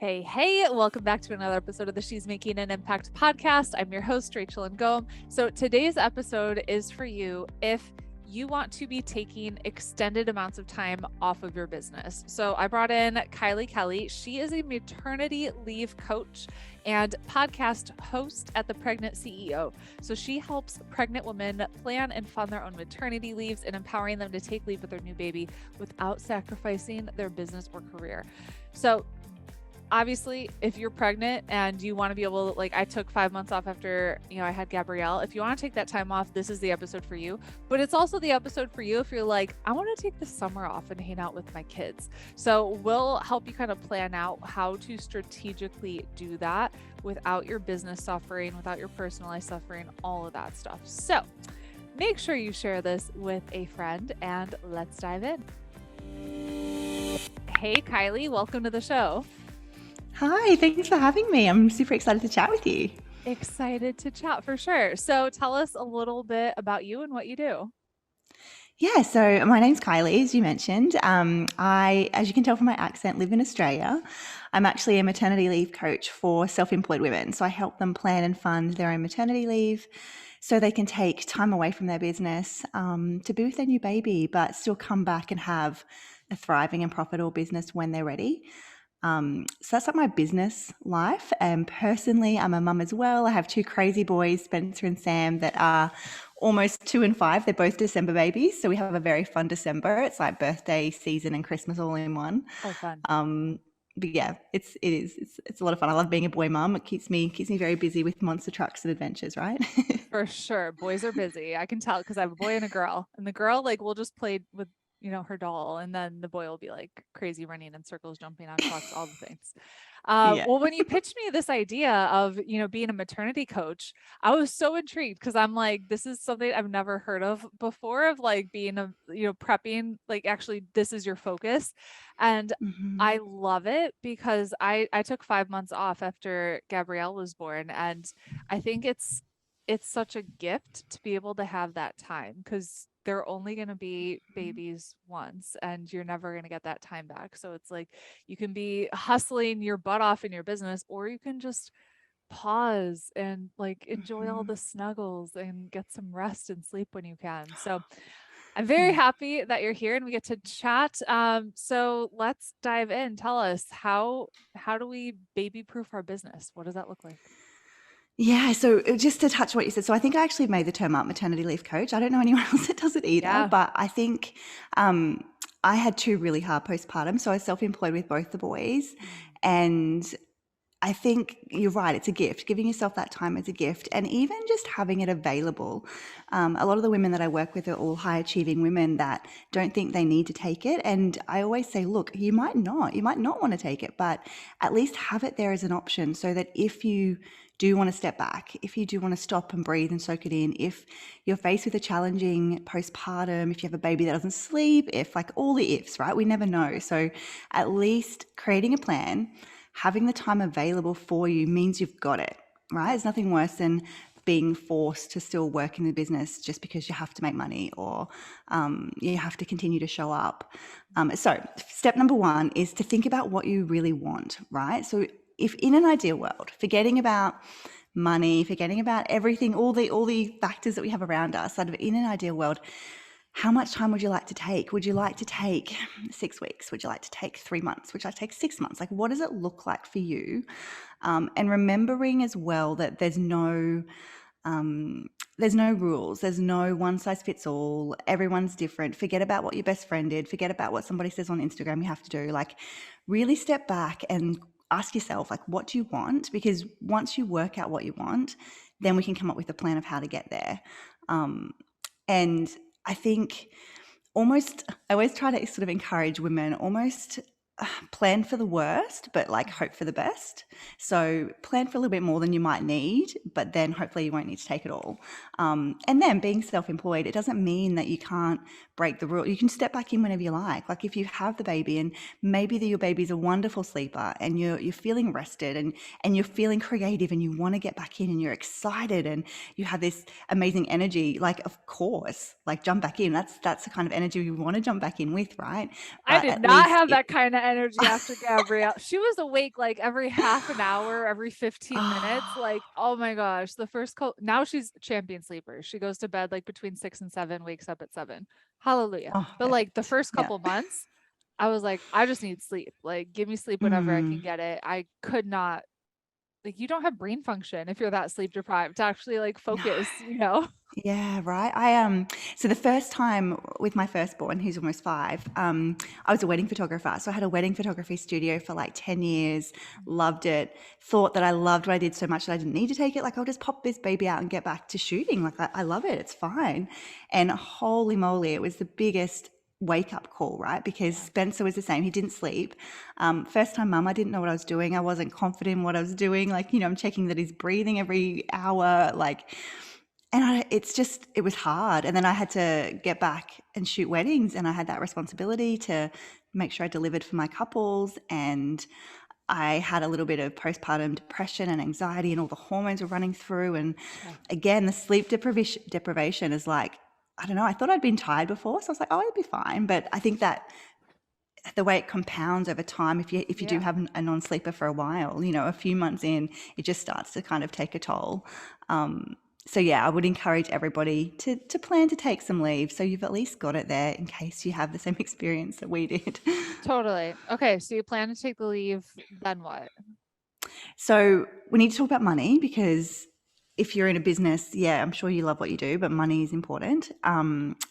Hey, welcome back to another episode of the She's Making an Impact podcast. I'm your host, Rachel Ngom. So today's episode is for you if you want to be taking extended amounts of time off of your business. So I brought in Kylie Kelly. She is a maternity leave coach and podcast host at The Pregnant CEO. So she helps pregnant women plan and fund their own maternity leaves and empowering them to take leave with their new baby without sacrificing their business or career. So obviously, if you're pregnant and you want to be able to, like, I took 5 months off after, I had Gabrielle. If you want to take that time off, this is the episode for you. But it's also the episode for you if you're like, I want to take the summer off and hang out with my kids. So we'll help you kind of plan out how to strategically do that without your business suffering, without your personal life suffering, all of that stuff. So make sure you share this with a friend and let's dive in. Hey, Kylie, welcome to the show. Hi, thanks for having me. I'm super excited to chat with you. Excited to chat for sure. So tell us a little bit about you and what you do. Yeah, so my name's Kylie, as you mentioned. As you can tell from my accent, live in Australia. I'm actually a maternity leave coach for self-employed women. So I help them plan and fund their own maternity leave so they can take time away from their business to be with their new baby, but still come back and have a thriving and profitable business when they're ready. So that's like my business life. And personally, I'm a mum as well. I have two crazy boys, Spencer and Sam, that are almost 2 and 5. They're both December babies. So we have a very fun December. It's like birthday season and Christmas all in one. Oh, fun. But yeah, it's a lot of fun. I love being a boy mum. It keeps me very busy with monster trucks and adventures, right? For sure. Boys are busy. I can tell because I have a boy and a girl. And the girl, like, will just play with, her doll. And then the boy will be like crazy running in circles, jumping on clocks, all the things. Yeah. Well, when you pitched me this idea of, being a maternity coach, I was so intrigued because I'm like, this is something I've never heard of before, of like being prepping, like actually this is your focus. And I love it because I took 5 months off after Gabrielle was born. And I think it's such a gift to be able to have that time because they're only going to be babies once and you're never going to get that time back. So it's like you can be hustling your butt off in your business, or you can just pause and like enjoy all the snuggles and get some rest and sleep when you can. So I'm very happy that you're here and we get to chat. So let's dive in. Tell us how do we baby proof our business? What does that look like? Yeah, so just to touch what you said, so I think I actually made the term up, maternity leave coach. I don't know anyone else that does it either, but I think I had 2 really hard postpartum, so I was self-employed with both the boys, and I think you're right, it's a gift. Giving yourself that time is a gift, and even just having it available. A lot of the women that I work with are all high-achieving women that don't think they need to take it, and I always say, look, you might not want to take it, but at least have it there as an option so that if you do want to step back, if you do want to stop and breathe and soak it in, if you're faced with a challenging postpartum, if you have a baby that doesn't sleep, if like all the ifs, right? We never know. So at least creating a plan, having the time available for you means you've got it, right? There's nothing worse than being forced to still work in the business just because you have to make money or you have to continue to show up. So step number 1 is to think about what you really want, right? So if in an ideal world, forgetting about money, forgetting about everything, all the factors that we have around us, sort of in an ideal world, how much time would you like to take? Would you like to take 6 weeks? Would you like to take 3 months? Would you like to take 6 months? Like, what does it look like for you? And remembering as well that there's no rules. There's no one size fits all. Everyone's different. Forget about what your best friend did. Forget about what somebody says on Instagram you have to do. Like, really step back and ask yourself, like, what do you want? Because once you work out what you want, then we can come up with a plan of how to get there. And I think I always try to sort of encourage women almost plan for the worst, but like hope for the best. So plan for a little bit more than you might need, but then hopefully you won't need to take it all. And then being self-employed, it doesn't mean that you can't break the rule. You can step back in whenever you like. Like if you have the baby and maybe your baby's a wonderful sleeper and you're feeling rested and you're feeling creative and you want to get back in and you're excited and you have this amazing energy, like of course, like jump back in. That's the kind of energy you want to jump back in with, right? I But did at not least have that kind of of energy after Gabrielle. She was awake like every half an hour, every 15 minutes. Like, oh my gosh, the first now she's champion sleeper. She goes to bed like between 6 and 7, wakes up at 7. Hallelujah. Oh, But like the perfect. first Yeah. couple months, I was like, I just need sleep. Like, give me sleep whenever I can get it. I could not, like, you don't have brain function if you're that sleep deprived to actually like No. focus, you know? Yeah, right. So the first time with my firstborn, who's almost 5, I was a wedding photographer. So I had a wedding photography studio for like 10 years, loved it, thought that I loved what I did so much that I didn't need to take it. Like, I'll just pop this baby out and get back to shooting. Like, I love it. It's fine. And holy moly, it was the biggest wake up call, right? Because Spencer was the same. He didn't sleep. First time mum, I didn't know what I was doing. I wasn't confident in what I was doing. Like, I'm checking that he's breathing every hour. Like, and it was hard. And then I had to get back and shoot weddings, and I had that responsibility to make sure I delivered for my couples. And I had a little bit of postpartum depression and anxiety, and all the hormones were running through. And again, the sleep deprivation is like, I don't know, I thought I'd been tired before. So I was like, oh, it'll be fine. But I think that the way it compounds over time, if you do have a non-sleeper for a while, a few months in, it just starts to kind of take a toll. So yeah, I would encourage everybody to plan to take some leave, so you've at least got it there in case you have the same experience that we did. Totally. Okay, so you plan to take the leave, then what? So we need to talk about money, because if you're in a business, yeah, I'm sure you love what you do, but money is important.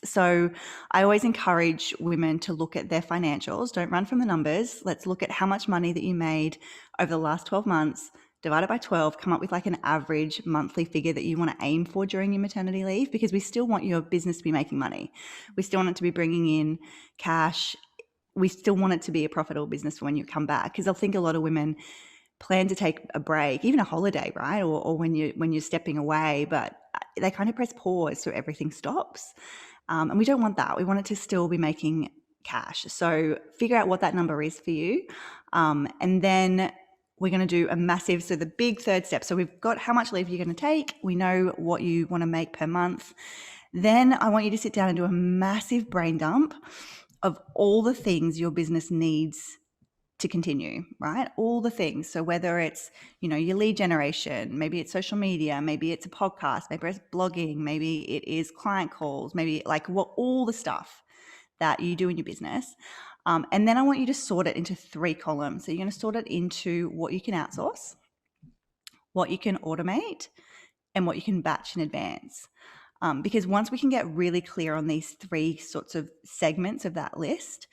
So I always encourage women to look at their financials. Don't run from the numbers. Let's look at how much money that you made over the last 12 months, divide it by 12, come up with like an average monthly figure that you want to aim for during your maternity leave, because we still want your business to be making money. We still want it to be bringing in cash. We still want it to be a profitable business for when you come back, because I think a lot of women plan to take a break, even a holiday, right? Or when you're stepping away, but they kind of press pause so everything stops. And we don't want that. We want it to still be making cash. So figure out what that number is for you. And then we're going to do so the big third step. So we've got how much leave you're going to take. We know what you want to make per month. Then I want you to sit down and do a massive brain dump of all the things your business needs to continue, right? All the things. So whether it's, your lead generation, maybe it's social media, maybe it's a podcast, maybe it's blogging, maybe it is client calls, maybe like all the stuff that you do in your business. And then I want you to sort it into 3 columns. So you're going to sort it into what you can outsource, what you can automate, and what you can batch in advance. Because once we can get really clear on these 3 sorts of segments of that list,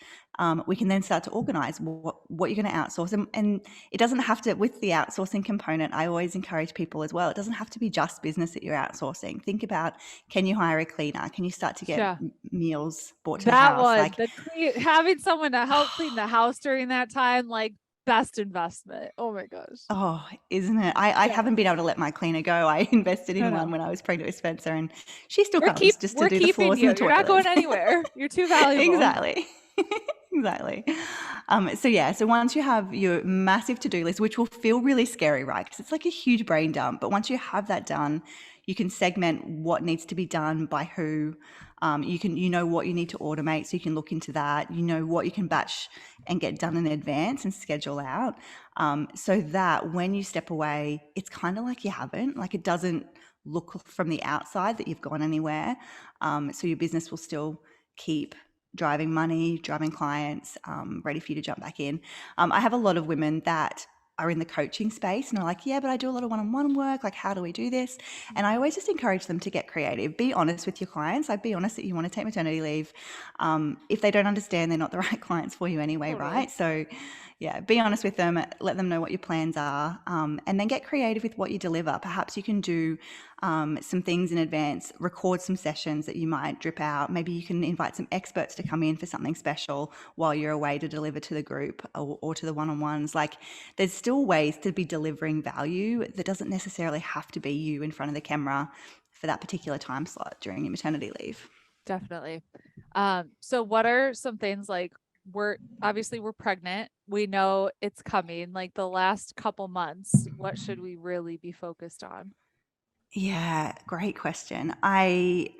we can then start to organize what you're going to outsource. And it doesn't have to, with the outsourcing component, I always encourage people as well, it doesn't have to be just business that you're outsourcing. Think about, can you hire a cleaner? Can you start to get meals brought to the house? Like having someone to help clean the house during that time, like, best investment. Oh my gosh. Oh, isn't it? I haven't been able to let my cleaner go. I invested in one when I was pregnant with Spencer, and she still comes just to do the floors and the toilets. You're not going anywhere. You're too valuable. Exactly. Exactly. So once you have your massive to-do list, which will feel really scary, right? Because it's like a huge brain dump. But once you have that done, you can segment what needs to be done by who. You know what you need to automate, so you can look into that. You know what you can batch and get done in advance and schedule out, so that when you step away, it's kind of like you haven't. Like, it doesn't look from the outside that you've gone anywhere. So your business will still keep driving money, driving clients, ready for you to jump back in. I have a lot of women that are in the coaching space and are like, yeah, but I do a lot of one-on-one work. Like, how do we do this? And I always just encourage them to get creative. Be honest with your clients. Like, be honest that you want to take maternity leave. If they don't understand, they're not the right clients for you anyway, right? So yeah, be honest with them, let them know what your plans are, and then get creative with what you deliver. Perhaps you can do some things in advance, record some sessions that you might drip out. Maybe you can invite some experts to come in for something special while you're away to deliver to the group or to the one-on-ones. Like, there's still ways to be delivering value that doesn't necessarily have to be you in front of the camera for that particular time slot during your maternity leave. Definitely. So what are some things, like, we're pregnant. We know it's coming, like the last couple months, what should we really be focused on? Yeah, great question. I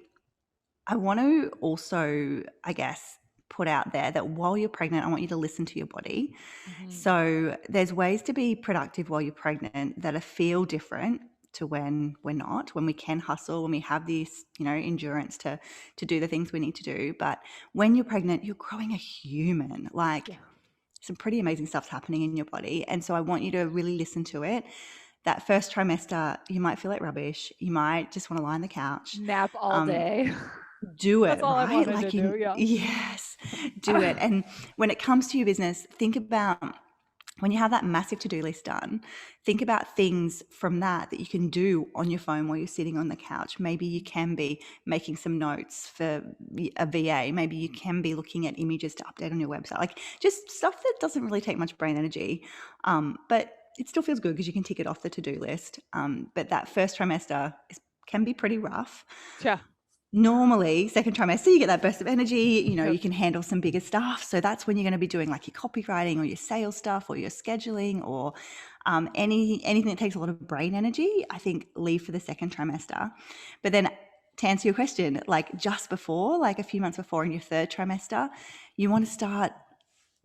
want to also, I guess, put out there that while you're pregnant, I want you to listen to your body. Mhm. So there's ways to be productive while you're pregnant that feel different to when we're not, when we can hustle, when we have this, endurance to do the things we need to do. But when you're pregnant, you're growing a human. Like, Yeah. some pretty amazing stuff's happening in your body. And so I want you to really listen to it. That first trimester, you might feel like rubbish. You might just want to lie on the couch. Nap all Um, day. do That's it, all I right? wanted to Like, do. Yeah. yes, do it. And when it comes to your business, think about when you have that massive to-do list done, think about things from that you can do on your phone while you're sitting on the couch. Maybe you can be making some notes for a VA. Maybe you can be looking at images to update on your website. Like, just stuff that doesn't really take much brain energy, but it still feels good because you can tick it off the to-do list. But that first trimester can be pretty rough. Yeah. Normally, second trimester, you get that burst of energy, Yep. you can handle some bigger stuff. So that's when you're going to be doing like your copywriting or your sales stuff or your scheduling or anything that takes a lot of brain energy. I think leave for the second trimester. But then to answer your question, like just before, like a few months before in your third trimester, you want to start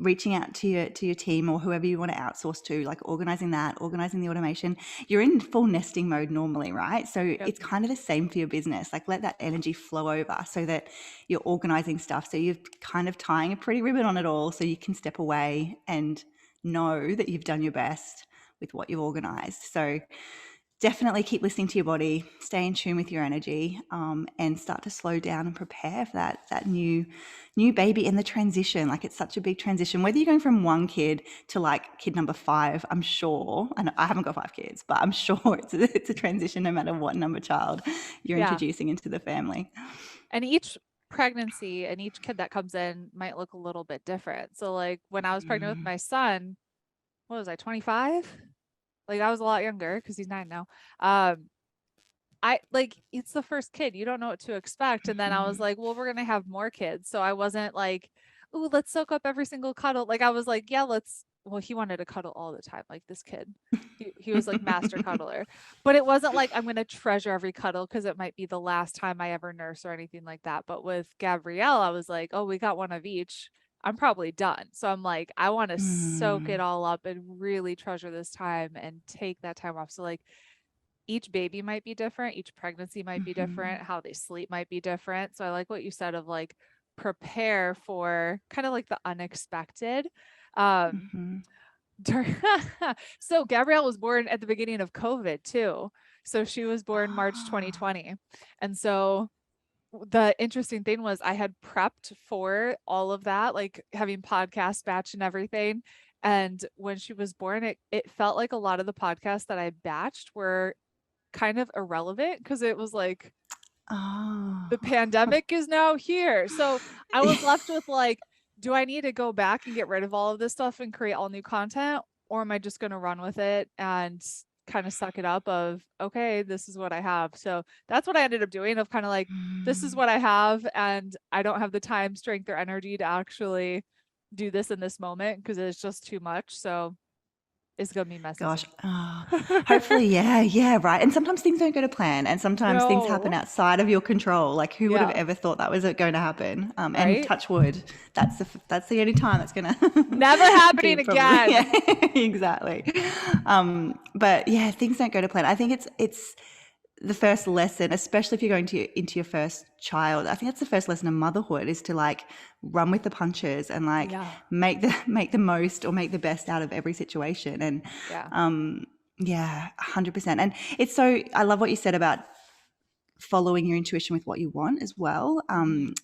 reaching out to your team or whoever you want to outsource to, like organizing the automation. You're in full nesting mode normally, right? So Yep. it's kind of the same for your business. Like, let that energy flow over so that you're organizing stuff. So you're kind of tying a pretty ribbon on it all so you can step away and know that you've done your best with what you've organized. So definitely keep listening to your body, stay in tune with your energy, and start to slow down and prepare for that new baby in the transition. Like, it's such a big transition. Whether you're going from one kid to like kid number 5, I'm sure, and I haven't got 5 kids, but I'm sure it's a transition no matter what number child you're Yeah. introducing into the family. And each pregnancy and each kid that comes in might look a little bit different. So like when I was pregnant with my son, what was I, 25? Like I was a lot younger because he's 9 now. I like it's the first kid. You don't know what to expect. And then I was like, well, we're gonna have more kids. So I wasn't like, oh, let's soak up every single cuddle. Like I was like, yeah, well, he wanted to cuddle all the time, like this kid. He was like master cuddler. But it wasn't like I'm gonna treasure every cuddle because it might be the last time I ever nurse or anything like that. But with Gabrielle, I was like, oh, we got one of each. I'm probably done. So I'm like, I want to soak it all up and really treasure this time and take that time off. So like each baby might be different, each pregnancy might be different, how they sleep might be different. So I like what you said of like prepare for kind of like the unexpected. Um so Gabrielle was born at the beginning of COVID too. So she was born March 2020. And so the interesting thing was I had prepped for all of that, like having podcast batch and everything. And when she was born, it felt like a lot of the podcasts that I batched were kind of irrelevant because it was like the pandemic is now here. So I was left with like, do I need to go back and get rid of all of this stuff and create all new content? Or am I just going to run with it and kind of suck it up of, okay, this is what I have. So that's what I ended up doing of kind of like, this is what I have. And I don't have the time, strength, or energy to actually do this in this moment because it's just too much. So it's going to be messy Gosh, sometimes. hopefully, yeah, right. And sometimes things don't go to plan, and sometimes things happen No. outside of your control. Like, who would have Yeah. ever thought that was going to happen? And Right. touch wood, that's the only time that's going to Never be happening probably, again. yeah, exactly. But yeah, things don't go to plan. I think it's the first lesson, especially if you're going into your first child. I think that's the first lesson of motherhood, is to like run with the punches and like Yeah. make the most or make the best out of every situation. And Yeah. yeah, 100%. And it's so, I love what you said about following your intuition with what you want as well,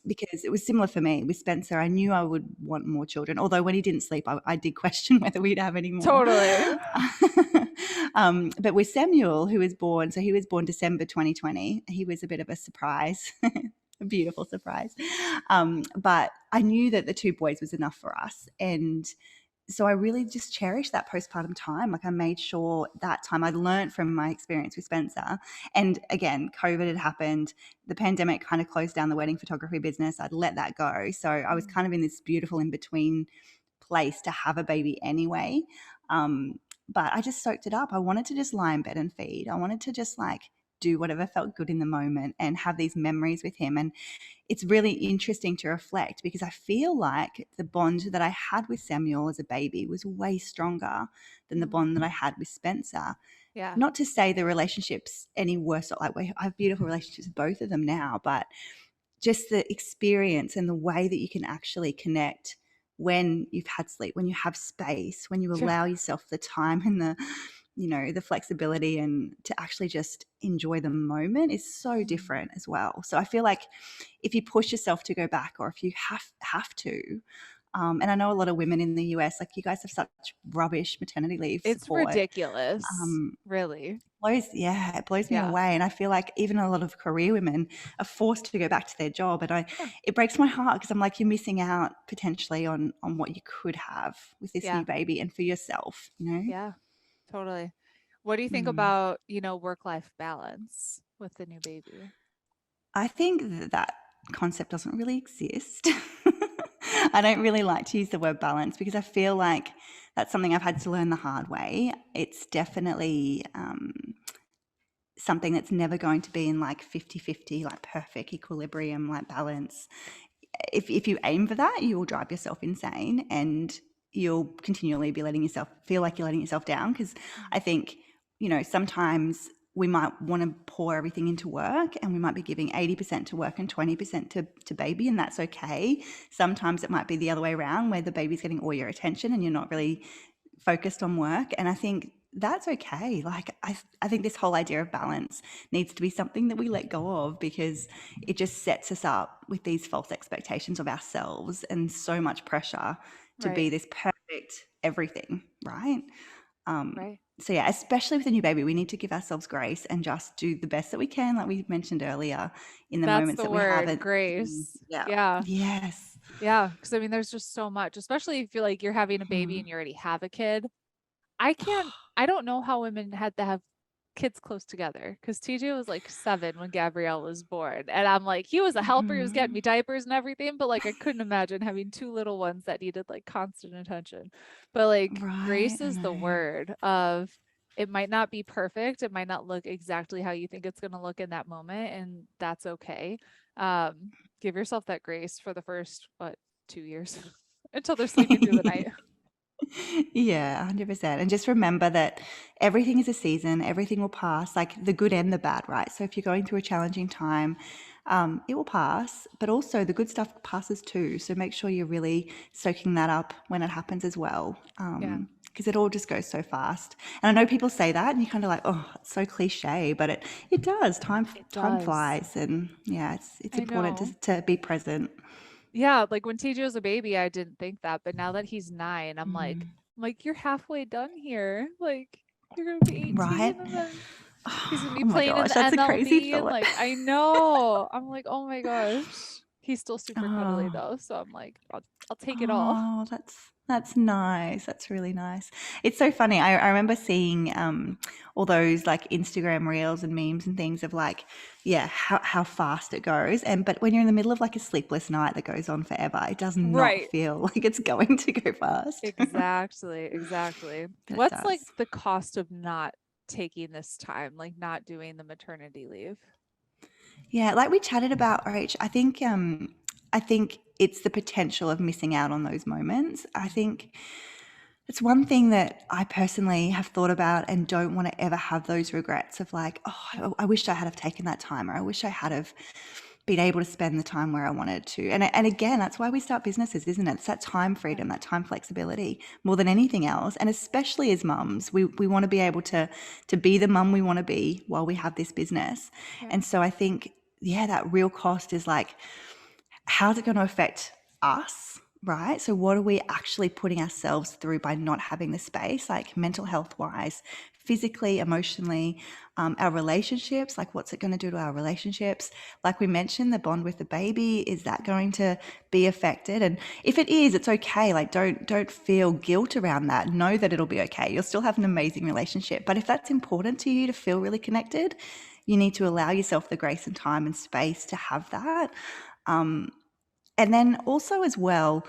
because it was similar for me with Spencer. I knew I would want more children, although when he didn't sleep, I did question whether we'd have any more. Totally. But with Samuel, who was born, so he was born December 2020. He was a bit of a surprise, a beautiful surprise. But I knew that the 2 boys was enough for us. And so I really just cherished that postpartum time. Like, I made sure that time I learned from my experience with Spencer. And again, COVID had happened. The pandemic kind of closed down the wedding photography business. I'd let that go. So I was kind of in this beautiful in-between place to have a baby anyway. But I just soaked it up. I wanted to just lie in bed and feed. I wanted to just like do whatever felt good in the moment and have these memories with him. And it's really interesting to reflect because I feel like the bond that I had with Samuel as a baby was way stronger than the bond that I had with Spencer. Yeah. Not to say the relationship's any worse, like I have beautiful relationships with both of them now, but just the experience and the way that you can actually connect when you've had sleep, when you have space, when you Sure. allow yourself the time and the flexibility and to actually just enjoy the moment is so different as well. So I feel like if you push yourself to go back, or if you have to, and I know a lot of women in the US, like you guys have such rubbish maternity leave It's support. ridiculous, really. It blows me Yeah. away. And I feel like even a lot of career women are forced to go back to their job. And Yeah. it breaks my heart because I'm like, you're missing out potentially on what you could have with this Yeah. new baby and for yourself, you know? Yeah. Totally. What do you think Mm. about, work-life balance with the new baby? I think that concept doesn't really exist. I don't really like to use the word balance because I feel like that's something I've had to learn the hard way. It's definitely something that's never going to be in like 50-50, like perfect equilibrium, like balance. If you aim for that, you will drive yourself insane and you'll continually be letting yourself feel like you're letting yourself down. Because I think, sometimes we might want to pour everything into work and we might be giving 80% to work and 20% to baby, and that's okay. Sometimes it might be the other way around where the baby's getting all your attention and you're not really focused on work. And I think that's okay. Like, I think this whole idea of balance needs to be something that we let go of because it just sets us up with these false expectations of ourselves and so much pressure to Right. be this perfect everything, right? Right. So yeah, especially with a new baby, we need to give ourselves grace and just do the best that we can, like we mentioned earlier, in the That's moments the that we have word, it. grace. Yeah. Yeah. Yes. Yeah. Because I mean, there's just so much, especially if you feel like you're having a baby Mhm. and you already have a kid. I don't know how women had to have kids close together because TJ was like 7 when Gabrielle was born. And I'm like, he was a helper, he was getting me Mhm. diapers and everything, but like I couldn't imagine having two little ones that needed like constant attention. But like Right. grace I is the know. word of it might not be perfect, it might not look exactly how you think it's going to look in that moment, and that's okay. Um, give yourself that grace for the first, what, 2 years until they're sleeping through the night. Yeah, 100%. And just remember that everything is a season, everything will pass, like the good and the bad, right? So if you're going through a challenging time, it will pass, but also the good stuff passes too. So make sure you're really soaking that up when it happens as well. Yeah, Because it all just goes so fast. And I know people say that and you're kind of like, oh, it's so cliche, but it does. it Time does. flies, and yeah, it's I important know. to be present. Yeah, like when TJ was a baby, I didn't think that, but now that he's 9, Mm. I'm like, you're halfway done here. Like, you're gonna be 18, Right? and then he's gonna be Oh my playing in gosh, the that's a crazy MLB, and thought. like, I know. I'm like, oh my gosh. He's still super cuddly Oh. though, so I'm like, I'll take it all. Oh, that's nice. That's really nice. It's so funny. I remember seeing all those like Instagram reels and memes and things of like, yeah, how fast it goes. And but when you're in the middle of like a sleepless night that goes on forever, it does not Right. feel like it's going to go fast. Exactly, exactly. But it What's like does. the cost of not taking this time, like not doing the maternity leave? Yeah, like we chatted about, Rach, I think it's the potential of missing out on those moments. I think it's one thing that I personally have thought about and don't want to ever have those regrets of like, oh, I wish I had have taken that time, or I wish I had have been able to spend the time where I wanted to. And again, that's why we start businesses, isn't it? It's that time Yeah, freedom, that time flexibility more than anything else. And especially as mums, we want to be able to be the mum we want to be while we have this business. yeah, And so I think, yeah, that real cost is like, how's it going to affect us? Right. So, what are we actually putting ourselves through by not having the space, like mental health wise, physically, emotionally, our relationships? Like, what's it going to do to our relationships? Like we mentioned, the bond with the baby, is that going to be affected? And if it is, it's okay. Like, don't feel guilt around that. Know that it'll be okay. You'll still have an amazing relationship. But if that's important to you to feel really connected, you need to allow yourself the grace and time and space to have that. Um, and then also as well,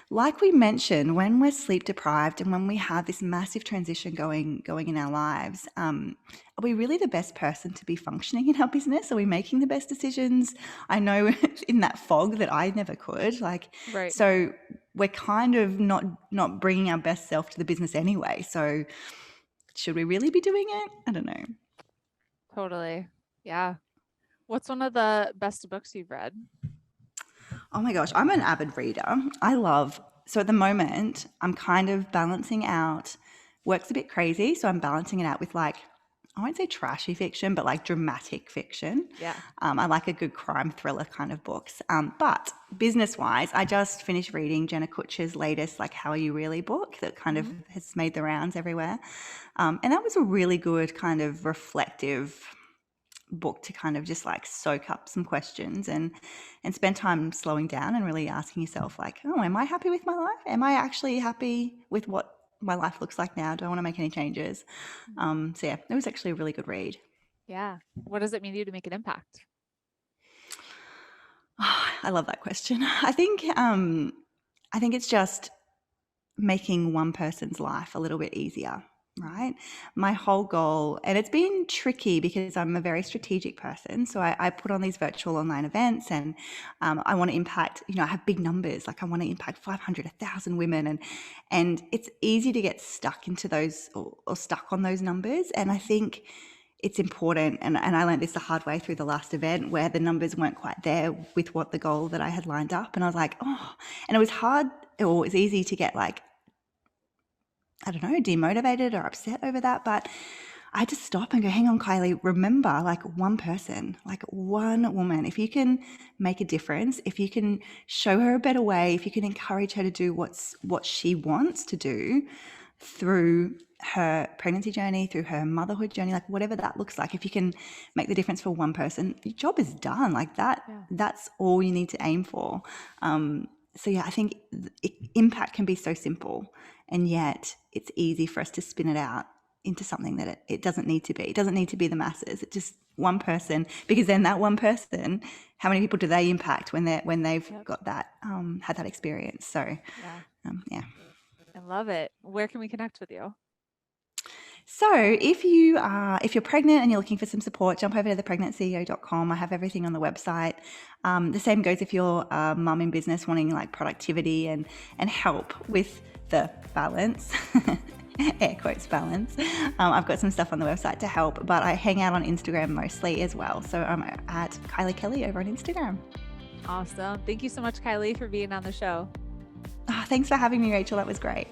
like we mentioned, when we're sleep deprived and when we have this massive transition going in our lives, are we really the best person to be functioning in our business? Are we making the best decisions? I know in that fog that I never could. Like, Right. so we're kind of not bringing our best self to the business anyway. So should we really be doing it? I don't know. Totally. Yeah. What's one of the best books you've read? Oh my gosh, I'm an avid reader. So at the moment, I'm kind of balancing out, work's a bit crazy, so I'm balancing it out with like, I won't say trashy fiction, but like dramatic fiction. Yeah. I like a good crime thriller kind of books. But business-wise, I just finished reading Jenna Kutcher's latest, like How Are You Really book that kind of has made the rounds everywhere. And that was a really good kind of reflective book to kind of just like soak up some questions and spend time slowing down and really asking yourself like, oh, am I happy with my life? Am I actually happy with what my life looks like now? Do I want to make any changes? So yeah, it was actually a really good read. Yeah. What does it mean to you to make an impact? I love that question. I think it's just making one person's life a little bit easier, right? My whole goal, and it's been tricky because I'm a very strategic person. So I put on these virtual online events and I want to impact, I have big numbers. Like I want to impact 500, 1,000 women. And it's easy to get stuck into those or stuck on those numbers. And I think it's important, and I learned this the hard way through the last event where the numbers weren't quite there with what the goal that I had lined up. And I was like, oh, and it was hard, or it was easy to get like, I don't know, demotivated or upset over that. But I had to stop and go, hang on, Kylie, remember, like one person, like one woman, if you can make a difference, if you can show her a better way, if you can encourage her to do what she wants to do through her pregnancy journey, through her motherhood journey, like whatever that looks like, if you can make the difference for one person, your job is done. Like that, that's all you need to aim for. So yeah, I think impact can be so simple, and yet it's easy for us to spin it out into something that it doesn't need to be. It doesn't need to be the masses. It's just one person, because then that one person, how many people do they impact when they've got that, had that experience? So yeah. I love it. Where can we connect with you? So if you're pregnant and you're looking for some support, jump over to thepregnantceo.com. I have everything on the website. The same goes if you're a mum in business wanting like productivity and help with the balance, air quotes balance. I've got some stuff on the website to help, but I hang out on Instagram mostly as well. So I'm at Kylie Kelly over on Instagram. Awesome. Thank you so much, Kylie, for being on the show. Thanks for having me, Rachel. That was great.